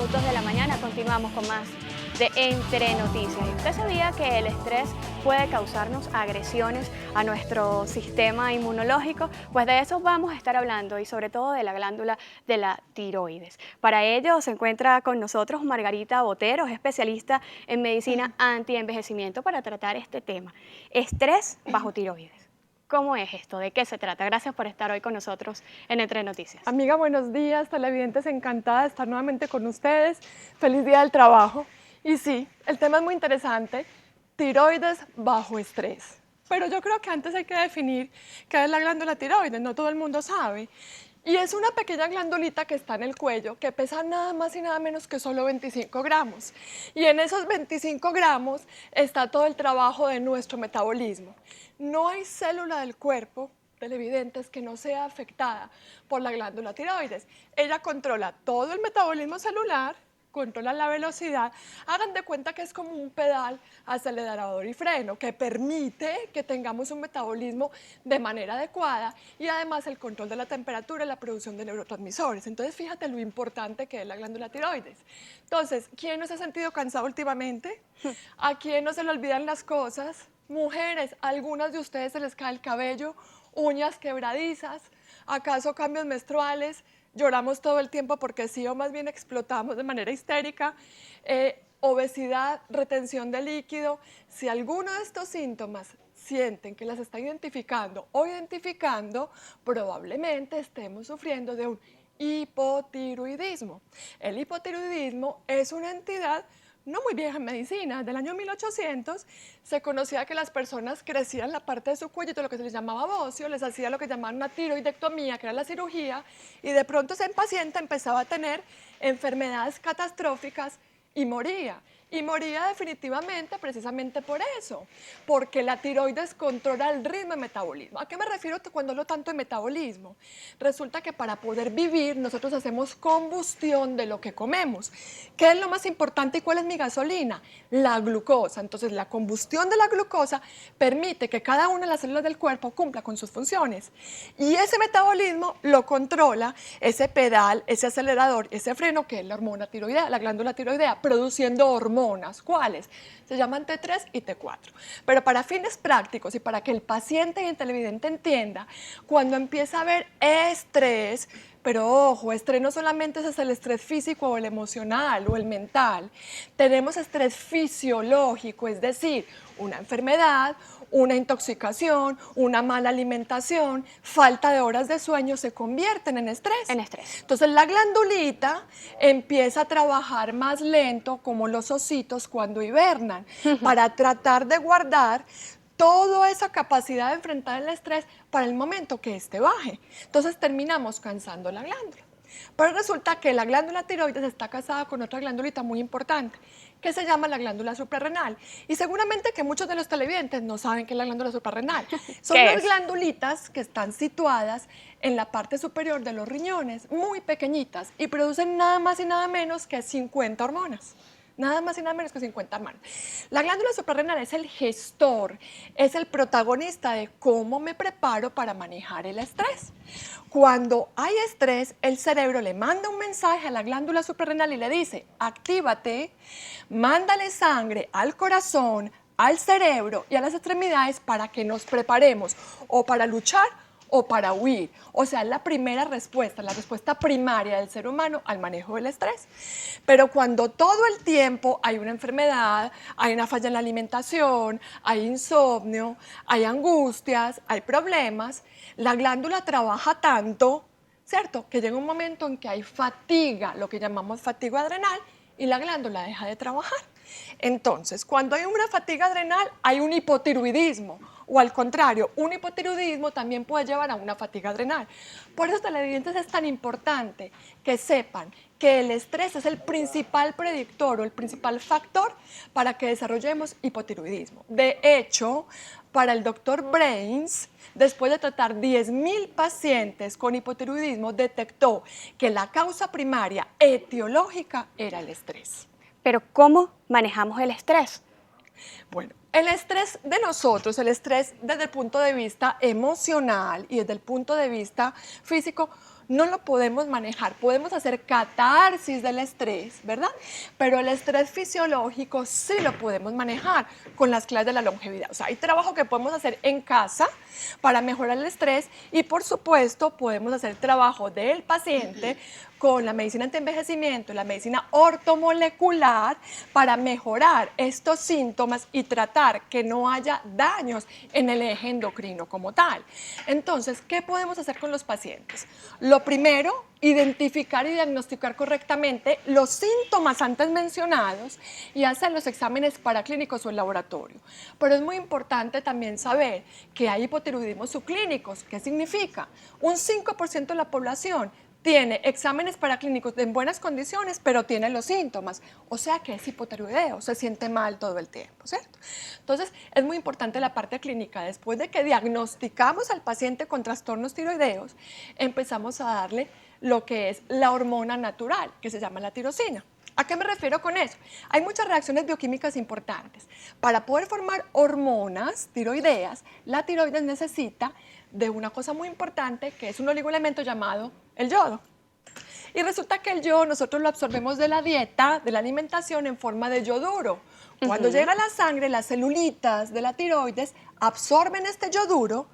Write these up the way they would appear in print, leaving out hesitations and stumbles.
minutos de la mañana continuamos con más de Entre Noticias. ¿Y usted sabía que el estrés puede causarnos agresiones a nuestro sistema inmunológico? Pues de eso vamos a estar hablando y sobre todo de la glándula de la tiroides. Para ello se encuentra con nosotros Margarita Botero, especialista en medicina antienvejecimiento para tratar este tema. Estrés bajo tiroides. ¿Cómo es esto? ¿De qué se trata? Gracias por estar hoy con nosotros en Entre Noticias. Amiga, buenos días, televidentes, encantada de estar nuevamente con ustedes. Feliz día del trabajo. Y sí, el tema es muy interesante, tiroides bajo estrés. Pero yo creo que antes hay que definir qué es la glándula tiroides, no todo el mundo sabe. Y es una pequeña glandulita que está en el cuello que pesa nada más y nada menos que solo 25 gramos. Y en esos 25 gramos está todo el trabajo de nuestro metabolismo. No hay célula del cuerpo, televidentes, que no sea afectada por la glándula tiroides. Ella controla todo el metabolismo celular, controla la velocidad. Hagan de cuenta que es como un pedal acelerador y freno que permite que tengamos un metabolismo de manera adecuada y además el control de la temperatura y la producción de neurotransmisores. Entonces, fíjate lo importante que es la glándula tiroides. Entonces, ¿quién no se ha sentido cansado últimamente? ¿A quién no se le olvidan las cosas? Mujeres, ¿algunas de ustedes se les cae el cabello? ¿Uñas quebradizas? ¿Acaso cambios menstruales? Lloramos todo el tiempo porque sí, o más bien explotamos de manera histérica. Obesidad, retención de líquido. Si alguno de estos síntomas sienten que las está identificando o identificando, probablemente estemos sufriendo de un hipotiroidismo. El hipotiroidismo es una entidad no muy vieja en medicina. Del año 1800 se conocía que las personas crecían la parte de su cuello, de lo que se les llamaba bocio, les hacía lo que llamaban una tiroidectomía, que era la cirugía, y de pronto ese paciente empezaba a tener enfermedades catastróficas y moría. Y moría definitivamente precisamente por eso, porque la tiroides controla el ritmo de metabolismo. ¿A qué me refiero cuando hablo tanto de metabolismo? Resulta que para poder vivir nosotros hacemos combustión de lo que comemos. ¿Qué es lo más importante y cuál es mi gasolina? La glucosa. Entonces la combustión de la glucosa permite que cada una de las células del cuerpo cumpla con sus funciones. Y ese metabolismo lo controla ese pedal, ese acelerador, ese freno que es la hormona tiroidea, la glándula tiroidea, produciendo hormonas. ¿Cuáles? Se llaman T3 y T4. Pero para fines prácticos y para que el paciente y el televidente entienda, cuando empieza a haber estrés, pero ojo, estrés no solamente es el estrés físico o el emocional o el mental, tenemos estrés fisiológico, es decir, una enfermedad, una intoxicación, una mala alimentación, falta de horas de sueño se convierten en estrés. En estrés. Entonces la glandulita empieza a trabajar más lento como los ositos cuando hibernan para tratar de guardar toda esa capacidad de enfrentar el estrés para el momento que éste baje. Entonces terminamos cansando la glándula. Pero resulta que la glándula tiroides está casada con otra glándulita muy importante, que se llama la glándula suprarrenal. Y seguramente que muchos de los televidentes no saben qué es la glándula suprarrenal. Son unas glandulitas que están situadas en la parte superior de los riñones, muy pequeñitas, y producen nada más y nada menos que 50 hormonas. Nada más y nada menos que 50 hormonas. La glándula suprarrenal es el gestor, es el protagonista de cómo me preparo para manejar el estrés. Cuando hay estrés, el cerebro le manda un mensaje a la glándula suprarrenal y le dice, actívate, mándale sangre al corazón, al cerebro y a las extremidades para que nos preparemos o para luchar o para huir. O sea, es la primera respuesta, la respuesta primaria del ser humano al manejo del estrés. Pero cuando todo el tiempo hay una enfermedad, hay una falla en la alimentación, hay insomnio, hay angustias, hay problemas, la glándula trabaja tanto, ¿cierto? Que llega un momento en que hay fatiga, lo que llamamos fatiga adrenal, y la glándula deja de trabajar. Entonces, cuando hay una fatiga adrenal, hay un hipotiroidismo. O al contrario, un hipotiroidismo también puede llevar a una fatiga adrenal. Por eso, televidentes, es tan importante que sepan que el estrés es el principal predictor o el principal factor para que desarrollemos hipotiroidismo. De hecho, para el doctor Brains, después de tratar 10,000 pacientes con hipotiroidismo, detectó que la causa primaria etiológica era el estrés. Pero ¿cómo manejamos el estrés? Bueno, el estrés de nosotros, el estrés desde el punto de vista emocional y desde el punto de vista físico, no lo podemos manejar. Podemos hacer catarsis del estrés, ¿verdad? Pero el estrés fisiológico sí lo podemos manejar con las claves de la longevidad. O sea, hay trabajo que podemos hacer en casa para mejorar el estrés y, por supuesto, podemos hacer trabajo del paciente con la medicina antienvejecimiento y la medicina ortomolecular para mejorar estos síntomas y tratar que no haya daños en el eje endocrino como tal. Entonces, ¿qué podemos hacer con los pacientes? Lo primero, identificar y diagnosticar correctamente los síntomas antes mencionados y hacer los exámenes paraclínicos o en laboratorio. Pero es muy importante también saber que hay hipotiroidismo subclínicos. ¿Qué significa? Un 5% de la población tiene exámenes paraclínicos en buenas condiciones, pero tiene los síntomas, o sea que es hipotiroideo, se siente mal todo el tiempo, ¿cierto? Entonces, es muy importante la parte clínica. Después de que diagnosticamos al paciente con trastornos tiroideos, empezamos a darle lo que es la hormona natural, que se llama la tirosina. ¿A qué me refiero con eso? Hay muchas reacciones bioquímicas importantes. Para poder formar hormonas tiroideas, la tiroides necesita de una cosa muy importante, que es un oligoelemento llamado el yodo. Y resulta que el yodo nosotros lo absorbemos de la dieta, de la alimentación, en forma de yoduro. Cuando llega a la sangre, las celulitas de la tiroides absorben este yoduro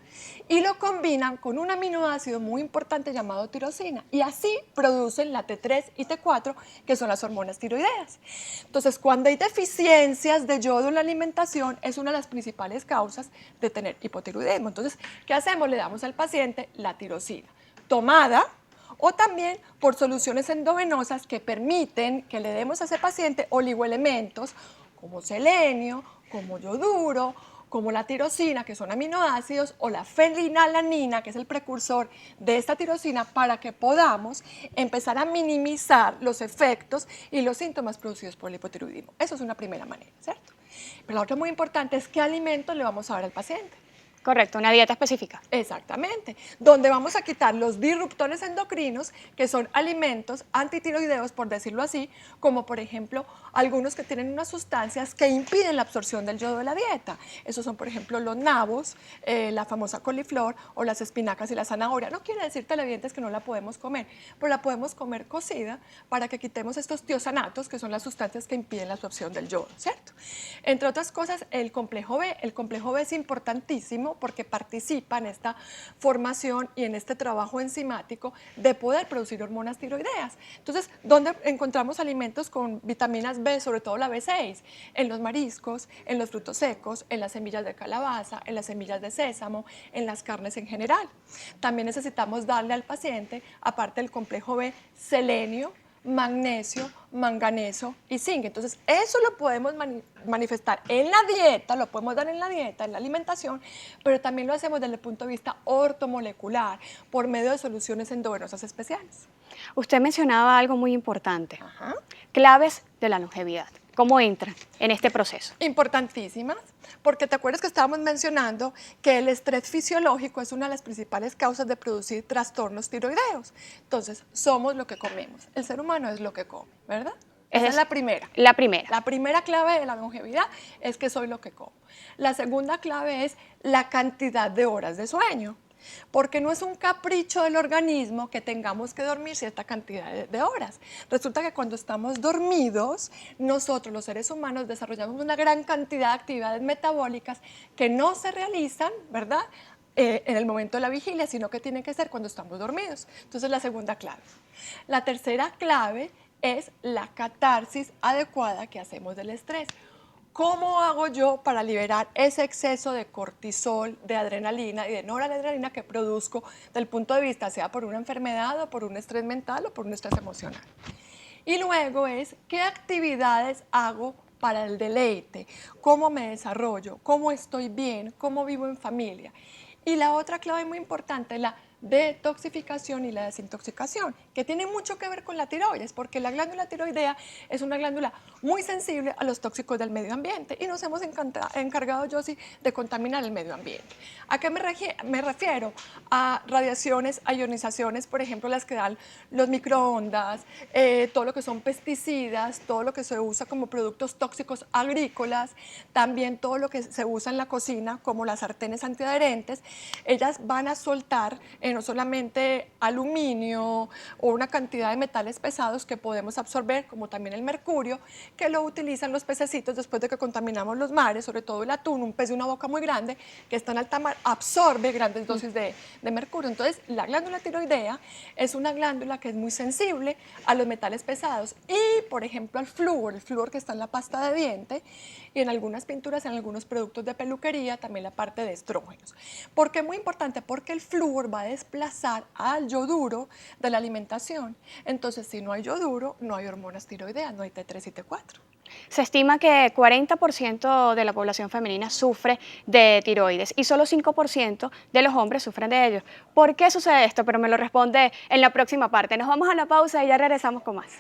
y lo combinan con un aminoácido muy importante llamado tirosina. Y así producen la T3 y T4, que son las hormonas tiroideas. Entonces, cuando hay deficiencias de yodo en la alimentación, es una de las principales causas de tener hipotiroidismo. Entonces, ¿qué hacemos? Le damos al paciente la tirosina tomada, o también por soluciones endovenosas que permiten que le demos a ese paciente oligoelementos como selenio, como yoduro, como la tirosina, que son aminoácidos, o la fenilalanina, que es el precursor de esta tirosina, para que podamos empezar a minimizar los efectos y los síntomas producidos por el hipotiroidismo. Eso es una primera manera, ¿cierto? Pero la otra muy importante es qué alimentos le vamos a dar al paciente. Correcto, una dieta específica. Exactamente, donde vamos a quitar los disruptores endocrinos, que son alimentos antitiroideos, por decirlo así, como por ejemplo algunos que tienen unas sustancias que impiden la absorción del yodo de la dieta. Esos son, por ejemplo, los nabos, la famosa coliflor o las espinacas y la zanahoria. No quiere decir, televidentes, que no la podemos comer, pero la podemos comer cocida para que quitemos estos tiosanatos, que son las sustancias que impiden la absorción del yodo, ¿cierto? Entre otras cosas, el complejo B. El complejo B es importantísimo porque participa en esta formación y en este trabajo enzimático de poder producir hormonas tiroideas. Entonces, ¿dónde encontramos alimentos con vitaminas B, sobre todo la B6? En los mariscos, en los frutos secos, en las semillas de calabaza, en las semillas de sésamo, en las carnes en general. También necesitamos darle al paciente, aparte del complejo B, selenio, magnesio, manganeso y zinc. Entonces, eso lo podemos manifestar en la dieta, lo podemos dar en la dieta, en la alimentación, pero también lo hacemos desde el punto de vista ortomolecular, por medio de soluciones endovenosas especiales. Usted mencionaba algo muy importante, Ajá. claves de la longevidad. ¿Cómo entran en este proceso? Importantísimas, porque te acuerdas que estábamos mencionando que el estrés fisiológico es una de las principales causas de producir trastornos tiroideos. Entonces, somos lo que comemos. El ser humano es lo que come, ¿verdad? Esa es la primera. La primera. La primera clave de la longevidad es que soy lo que como. La segunda clave es la cantidad de horas de sueño, porque no es un capricho del organismo que tengamos que dormir cierta cantidad de horas. Resulta que cuando estamos dormidos, nosotros los seres humanos desarrollamos una gran cantidad de actividades metabólicas que no se realizan, ¿verdad?, en el momento de la vigilia, sino que tienen que ser cuando estamos dormidos. Entonces, la segunda clave. La tercera clave es la catarsis adecuada que hacemos del estrés. ¿Cómo hago yo para liberar ese exceso de cortisol, de adrenalina y de noradrenalina que produzco del punto de vista, sea por una enfermedad o por un estrés mental o por un estrés emocional? Y luego es, ¿qué actividades hago para el deleite? ¿Cómo me desarrollo? ¿Cómo estoy bien? ¿Cómo vivo en familia? Y la otra clave muy importante es la detoxificación y la desintoxicación, que tiene mucho que ver con la tiroides, porque la glándula tiroidea es una glándula muy sensible a los tóxicos del medio ambiente y nos hemos encargado, Josie, de contaminar el medio ambiente. ¿A qué me refiero? A radiaciones, a ionizaciones, por ejemplo, las que dan los microondas, todo lo que son pesticidas, todo lo que se usa como productos tóxicos agrícolas, también todo lo que se usa en la cocina, como las sartenes antiadherentes. Ellas van a soltar no solamente aluminio o una cantidad de metales pesados que podemos absorber, como también el mercurio, que lo utilizan los pececitos después de que contaminamos los mares, sobre todo el atún, un pez de una boca muy grande que está en alta mar, absorbe grandes dosis de mercurio. Entonces, la glándula tiroidea es una glándula que es muy sensible a los metales pesados y, por ejemplo, al flúor, el flúor que está en la pasta de diente y en algunas pinturas, en algunos productos de peluquería, también la parte de estrógenos. ¿Por qué es muy importante? Porque el flúor va a desplazar al yoduro de la alimentación. Entonces, si no hay yoduro, no hay hormonas tiroideas, no hay T3 y T4. Se estima que 40% de la población femenina sufre de tiroides y solo 5% de los hombres sufren de ello. ¿Por qué sucede esto? Pero me lo responde en la próxima parte. Nos vamos a la pausa y ya regresamos con más.